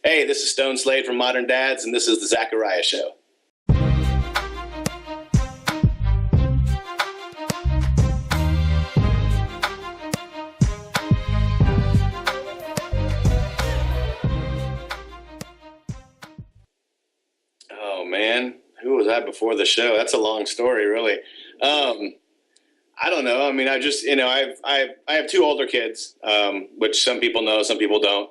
Hey, this is Stone Slade from Modern Dads, and this is the Zachariyah Show. Oh, man. Who was I before the show? That's a long story, really. I don't know. I mean, I just, I have two older kids, which some people know, some people don't.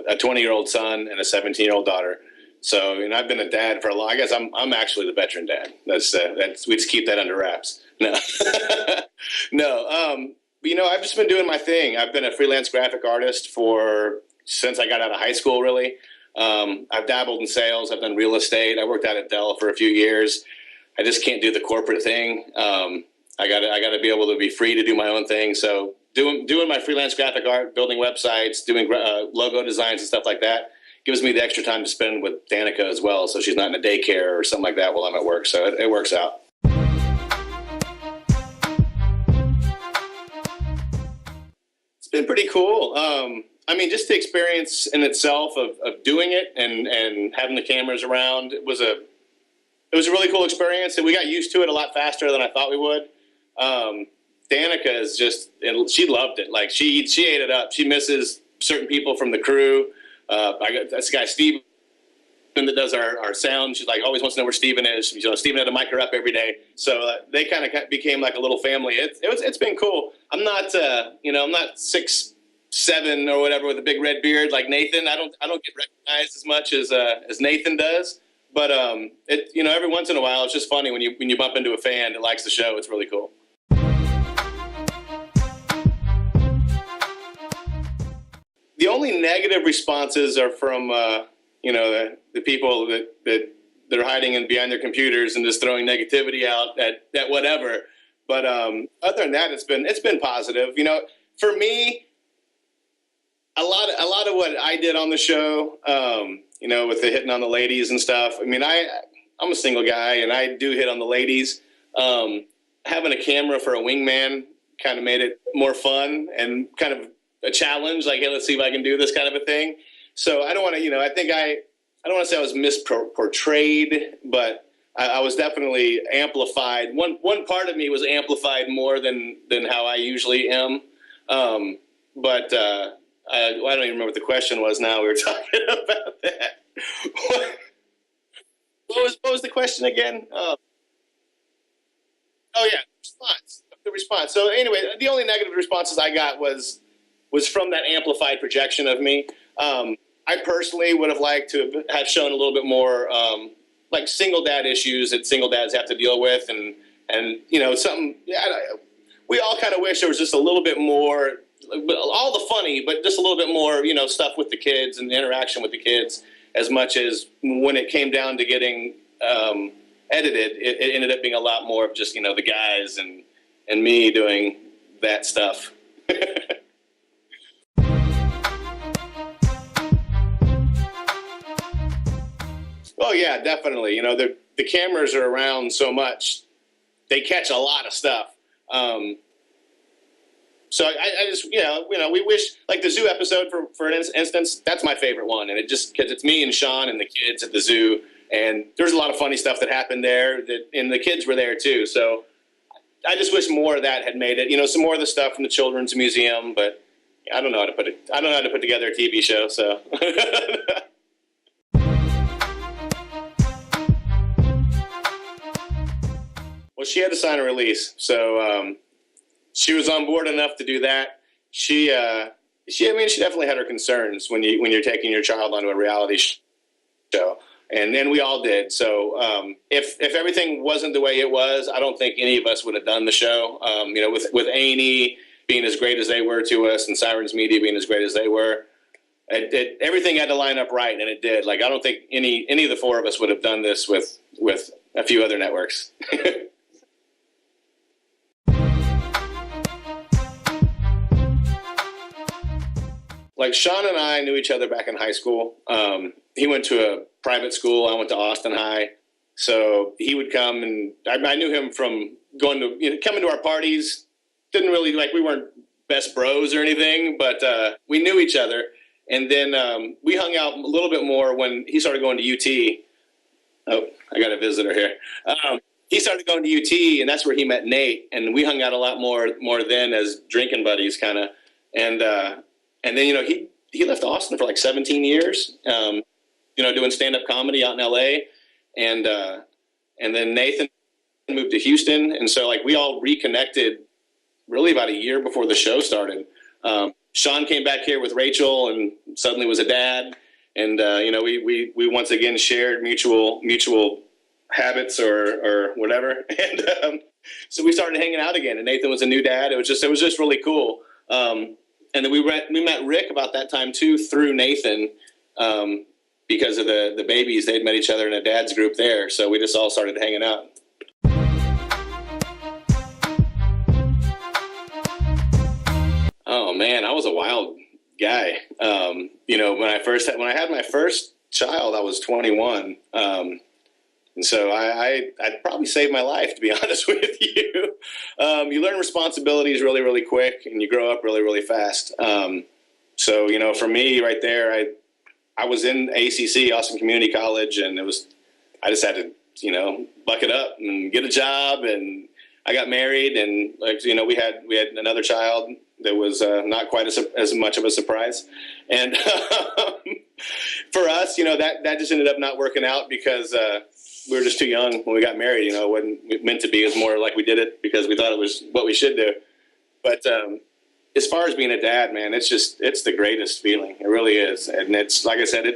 A 20-year-old son and a 17-year-old daughter. So, I've been a dad for a long. I guess I'm actually the veteran dad. That's we just keep that under wraps. No, no. I've just been doing my thing. I've been a freelance graphic artist since I got out of high school, really. I've dabbled in sales. I've done real estate. I worked out at Dell for a few years. I just can't do the corporate thing. I gotta be able to be free to do my own thing. So doing my freelance graphic art, building websites, doing logo designs and stuff like that gives me the extra time to spend with Danica as well. So she's not in a daycare or something like that while I'm at work. So it works out. It's been pretty cool. Just the experience in itself of doing it and having the cameras around, it was a really cool experience, and we got used to it a lot faster than I thought we would. Danica is she loved it. Like she ate it up. She misses certain people from the crew. I got this guy, Steven, that does our sound. She's like, always wants to know where Steven is. Steven had to mic her up every day. So they kind of became like a little family. It's been cool. I'm not, I'm not 6'7" or whatever with a big red beard like Nathan. I don't get recognized as much as Nathan does. But every once in a while, it's just funny when you bump into a fan that likes the show. It's really cool. The only negative responses are from the people that are hiding in behind their computers and just throwing negativity out at whatever. But other than that, it's been positive. For me, a lot of what I did on the show, with the hitting on the ladies and stuff. I mean, I'm a single guy and I do hit on the ladies. Having a camera for a wingman kind of made it more fun and kind of a challenge. Like, hey, let's see if I can do this kind of a thing. So I don't want to, I don't want to say I was misportrayed, but I was definitely amplified. One part of me was amplified more than how I usually am. I don't even remember what the question was now. We were talking about that. What was the question again? Oh yeah, the response. So anyway, the only negative responses I got was from that amplified projection of me. I personally would have liked to have shown a little bit more like single dad issues that single dads have to deal with, and something. We all kind of wish there was just a little bit more. All the funny, but just a little bit more, stuff with the kids and the interaction with the kids, as much as when it came down to getting edited, it ended up being a lot more of just, the guys and me doing that stuff. Oh, yeah, definitely. The cameras are around so much. They catch a lot of stuff. So I just, we wish, like the zoo episode, for instance, that's my favorite one. And it just, because it's me and Sean and the kids at the zoo. And there's a lot of funny stuff that happened there, and the kids were there too. So I just wish more of that had made it, some more of the stuff from the Children's Museum, but I don't know how to put together a TV show. So. Well, she had to sign a release. So, she was on board enough to do that. She definitely had her concerns when you're taking your child onto a reality show, and then we all did. So if everything wasn't the way it was, I don't think any of us would have done the show. With A&E being as great as they were to us, and Sirens Media being as great as they were, everything had to line up right, and it did. Like, I don't think any of the four of us would have done this with a few other networks. Like, Sean and I knew each other back in high school. He went to a private school. I went to Austin High. So he would come, and I knew him from coming to our parties. Didn't really, we weren't best bros or anything, but we knew each other. And then we hung out a little bit more when he started going to UT. Oh, I got a visitor here. He started going to UT, and that's where he met Nate. And we hung out a lot more then as drinking buddies, kind of. And then he left Austin for like 17 years. Doing stand-up comedy out in LA, and then Nathan moved to Houston, and so like we all reconnected really about a year before the show started. Sean came back here with Rachel and suddenly was a dad, and we once again shared mutual habits or whatever, and so we started hanging out again. And Nathan was a new dad. It was just really cool. And then we met Rick about that time too through Nathan. Because of the babies, they'd met each other in a dad's group there. So we just all started hanging out. Oh man, I was a wild guy. When I had my first child, I was 21. And so I'd probably saved my life, to be honest with you. You learn responsibilities really, really quick, and you grow up really, really fast. So for me right there, I was in ACC, Austin Community College, and I just had to, buck it up and get a job. And I got married, and we had another child that was not quite as much of a surprise. And for us, that just ended up not working out because we were just too young when we got married. It wasn't meant to be. It was more like we did it because we thought it was what we should do. But as far as being a dad, man, it's the greatest feeling. It really is. And it's, like I said,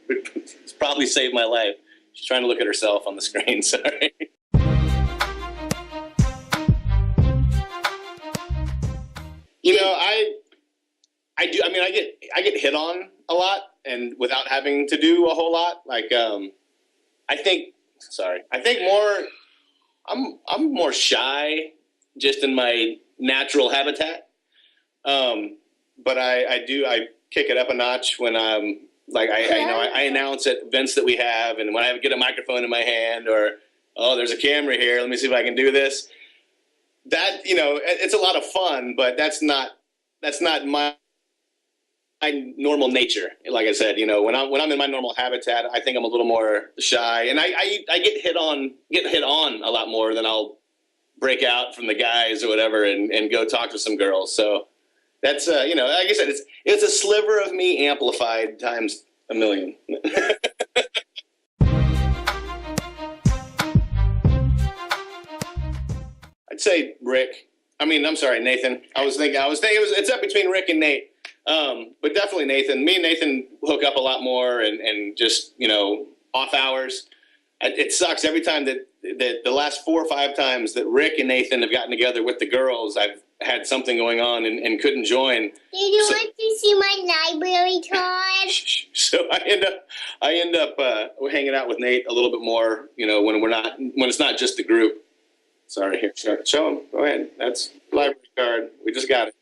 it's probably saved my life. She's trying to look at herself on the screen. Sorry. I do. I mean, I get hit on a lot and without having to do a whole lot. Like, I think more, I'm more shy just in my natural habitat. But I kick it up a notch when I'm like, I announce at events that we have, and when I get a microphone in my hand, or, oh, there's a camera here, let me see if I can do this. That, it's a lot of fun, but that's not my normal nature. Like I said, when I'm in my normal habitat, I think I'm a little more shy, and I get hit on a lot more than I'll break out from the guys or whatever and go talk to some girls. So that's, like I said, it's a sliver of me amplified times a million. I'd say Rick. I'm sorry, Nathan. I was thinking it's up between Rick and Nate. But definitely Nathan. Me and Nathan hook up a lot more and just, off hours. It sucks every time that the last 4 or 5 times that Rick and Nathan have gotten together with the girls, I've had something going on and couldn't join. Do you want to see my library card? So I end up hanging out with Nate a little bit more, when it's not just the group. Sorry, here. Show him. Go ahead. That's library card. We just got it.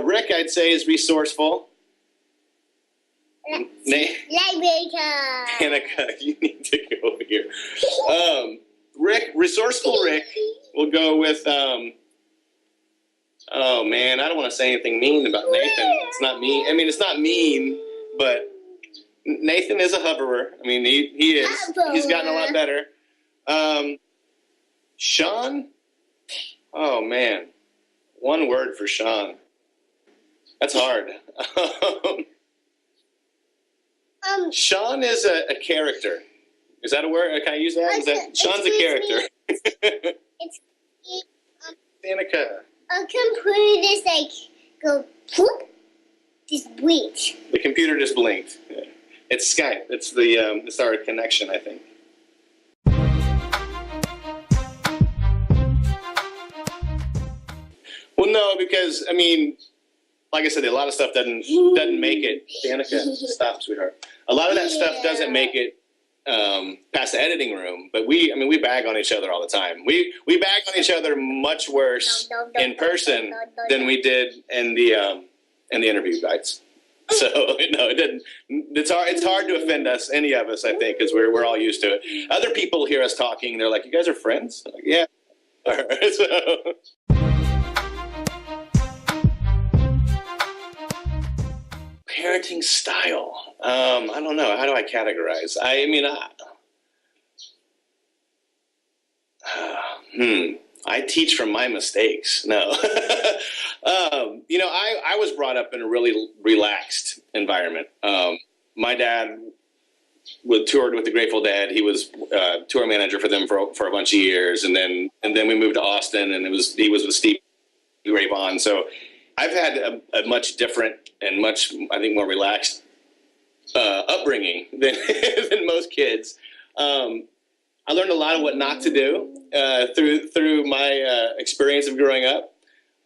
Rick, I'd say, is resourceful. Library card. Danica, you need to go over here. Resourceful Rick. We'll go with. Oh man, I don't want to say anything mean about Nathan. It's not mean. It's not mean, but Nathan is a hoverer. He is. He's gotten a lot better. Sean. Oh man, one word for Sean. That's hard. Sean is a character. Is that a word? Can I use that? Sean's a character. Danica. A computer just go whoop, just blinked. The computer just blinked. Yeah. It's Skype. It's our connection, I think. Well, no, because like I said, a lot of stuff doesn't make it. Danica, stop, sweetheart. A lot of that stuff doesn't make it past the editing room. But we bag on each other all the time. We bag on each other much worse in person than we did in the interview guides. So it didn't. It's hard to offend us, any of us, I think, because we're all used to it. Other people hear us talking, they're like, "You guys are friends?" I'm like, yeah. All right, so. Parenting style. I don't know. How do I categorize? I teach from my mistakes. No. I was brought up in a really relaxed environment. My dad toured with the Grateful Dead. He was tour manager for them for a bunch of years, and then we moved to Austin, and he was with Steve Ray Vaughan. So I've had a much different and much, I think, more relaxed upbringing than than most kids. I learned a lot of what not to do through my experience of growing up.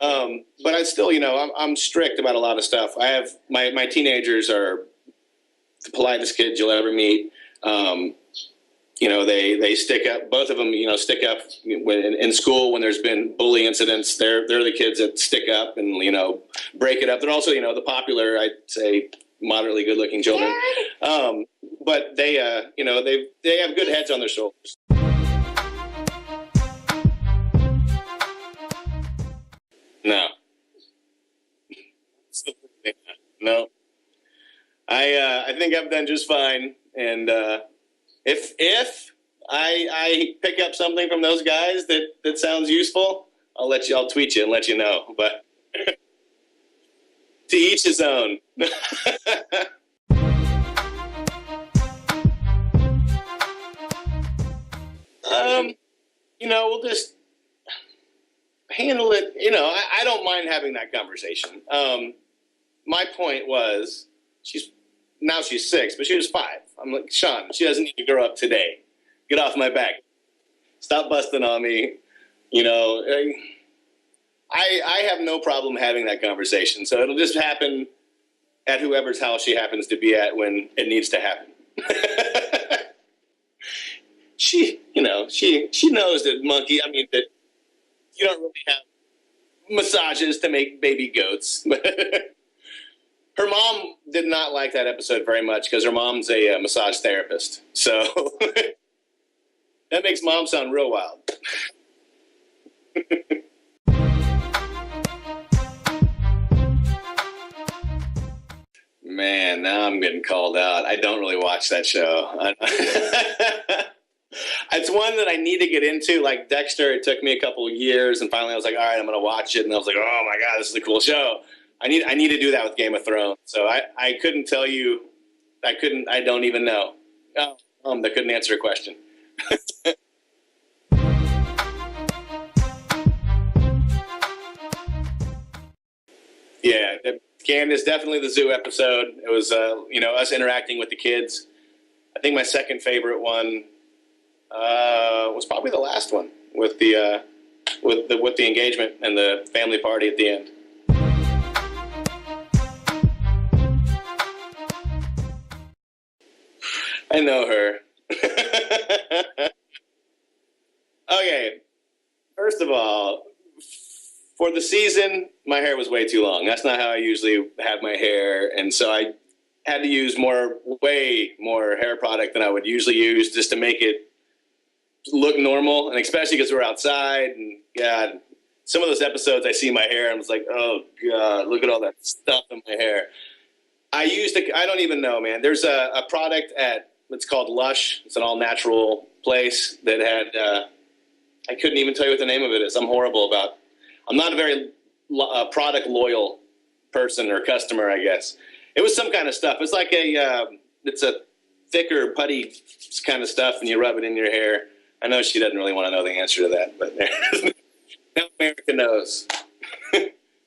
But I still, I'm strict about a lot of stuff. I have my teenagers are the politest kids you'll ever meet. They stick up. Both of them, stick up in school when there's been bully incidents. They're the kids that stick up and break it up. They're also the popular, I'd say, moderately good-looking children. But they have good heads on their shoulders. No. I think I've done just fine. And if I pick up something from those guys that sounds useful, I'll tweet you and let you know. But to each his own. We'll just handle it. I don't mind having that conversation. My point was, she's 6, but she was 5. I'm like, Sean, she doesn't need to grow up today. Get off my back. Stop busting on me. I have no problem having that conversation. So it'll just happen at whoever's house she happens to be at when it needs to happen. She knows that that you don't really have massages to make baby goats. Her mom did not like that episode very much because her mom's a massage therapist. So that makes mom sound real wild. Man, now I'm getting called out. I don't really watch that show. It's one that I need to get into. Like Dexter, it took me a couple of years, and finally I was like, all right, I'm going to watch it. And I was like, oh my God, this is a cool show. I need to do that with Game of Thrones. So I couldn't tell you. I don't even know. That couldn't answer a question. Yeah, Candace, definitely the zoo episode. It was, us interacting with the kids. I think my second favorite one was probably the last one with the engagement and the family party at the end. I know her. Okay, first of all, for the season, my hair was way too long. That's not how I usually have my hair, and so I had to use way more hair product than I would usually use just to make it look normal, and especially because we're outside. And God, some of those episodes I see my hair and I was like, oh God, look at all that stuff in my hair. I don't even know, man. There's a product it's called Lush. It's an all-natural place that had, I couldn't even tell you what the name of it is. I'm not a very product loyal person or customer, I guess. It was some kind of stuff. It's like it's a thicker putty kind of stuff, and you rub it in your hair. I know she doesn't really want to know the answer to that, but now America knows.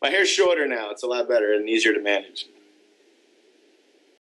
My hair's shorter now. It's a lot better and easier to manage.